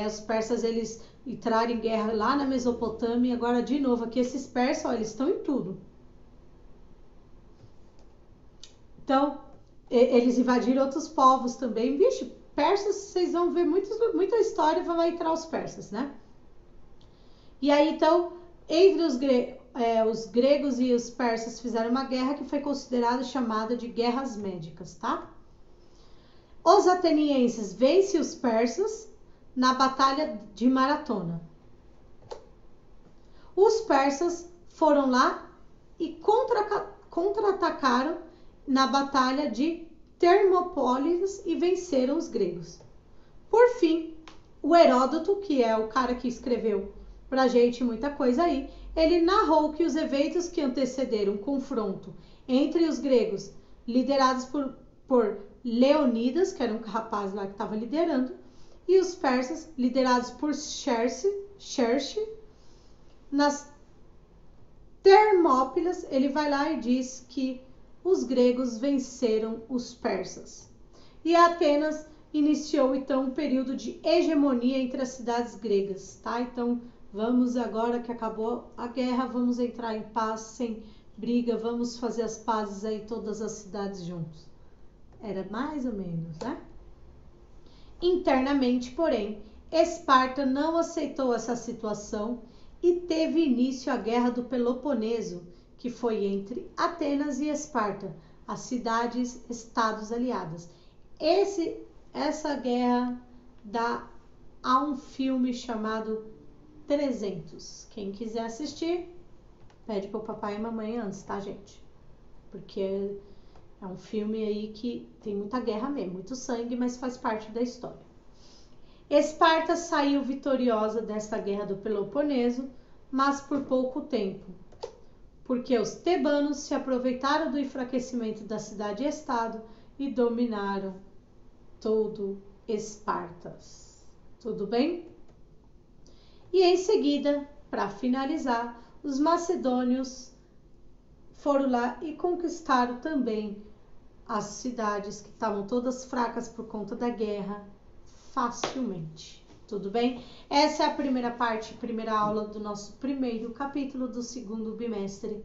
Os persas, eles entraram em guerra lá na Mesopotâmia, e agora de novo aqui, esses persas, eles estão em tudo. Então, eles invadiram outros povos também. Vixe, persas, vocês vão ver muita história, vai entrar os persas, né? E aí, então, entre os gregos e os persas fizeram uma guerra que foi considerada chamada de guerras médicas, tá? Os atenienses vencem os persas na batalha de Maratona. Os persas foram lá e contra-atacaram na batalha de Termópolis e venceram os gregos. Por fim, o Heródoto, que é o cara que escreveu pra gente muita coisa aí, ele narrou que os eventos que antecederam o confronto entre os gregos, liderados por Leonidas, que era um rapaz lá que estava liderando, e os persas, liderados por Xerxes, nas Termópilas, ele vai lá e diz que os gregos venceram os persas. E Atenas iniciou então um período de hegemonia entre as cidades gregas, tá? Então, vamos agora que acabou a guerra, vamos entrar em paz, sem briga, vamos fazer as pazes aí, todas as cidades juntos. Era mais ou menos, né? Internamente, porém, Esparta não aceitou essa situação e teve início a Guerra do Peloponeso, que foi entre Atenas e Esparta, as cidades-estados aliadas. Essa guerra dá a um filme chamado 300. Quem quiser assistir, pede para o papai e mamãe antes, tá, gente? Porque é um filme aí que tem muita guerra mesmo, muito sangue, mas faz parte da história. Esparta saiu vitoriosa desta guerra do Peloponeso, mas por pouco tempo, porque os tebanos se aproveitaram do enfraquecimento da cidade-estado e dominaram todo Espartas. Tudo bem? E em seguida, para finalizar, os macedônios foram lá e conquistaram também as cidades que estavam todas fracas por conta da guerra facilmente. Tudo bem? Essa é a primeira aula do nosso primeiro capítulo do segundo bimestre.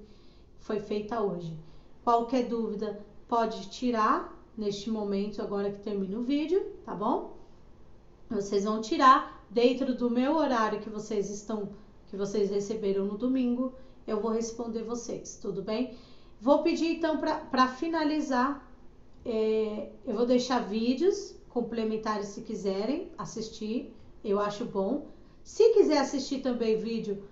Foi feita hoje. Qualquer dúvida pode tirar neste momento, agora que termina o vídeo, tá bom? Vocês vão tirar dentro do meu horário que vocês receberam no domingo, eu vou responder vocês, tudo bem? Vou pedir então para finalizar Eu vou deixar vídeos complementares se quiserem assistir, eu acho bom. Se quiser assistir também vídeo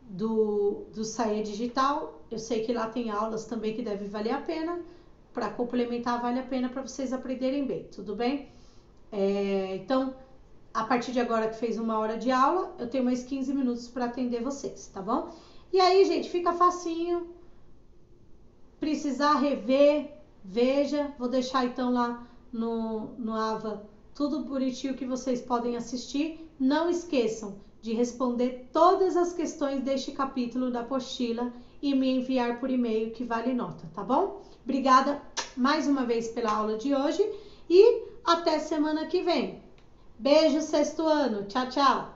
do Saia Digital, eu sei que lá tem aulas também que devem valer a pena. Para complementar, vale a pena para vocês aprenderem bem, tudo bem? Então, a partir de agora que fez 1 hora de aula, eu tenho mais 15 minutos para atender vocês, tá bom? E aí, gente, fica facinho. Precisar rever, veja. Vou deixar então lá no Ava tudo bonitinho que vocês podem assistir. Não esqueçam de responder todas as questões deste capítulo da apostila e me enviar por e-mail, que vale nota, tá bom? Obrigada mais uma vez pela aula de hoje e até semana que vem. Beijo, sexto ano. Tchau, tchau.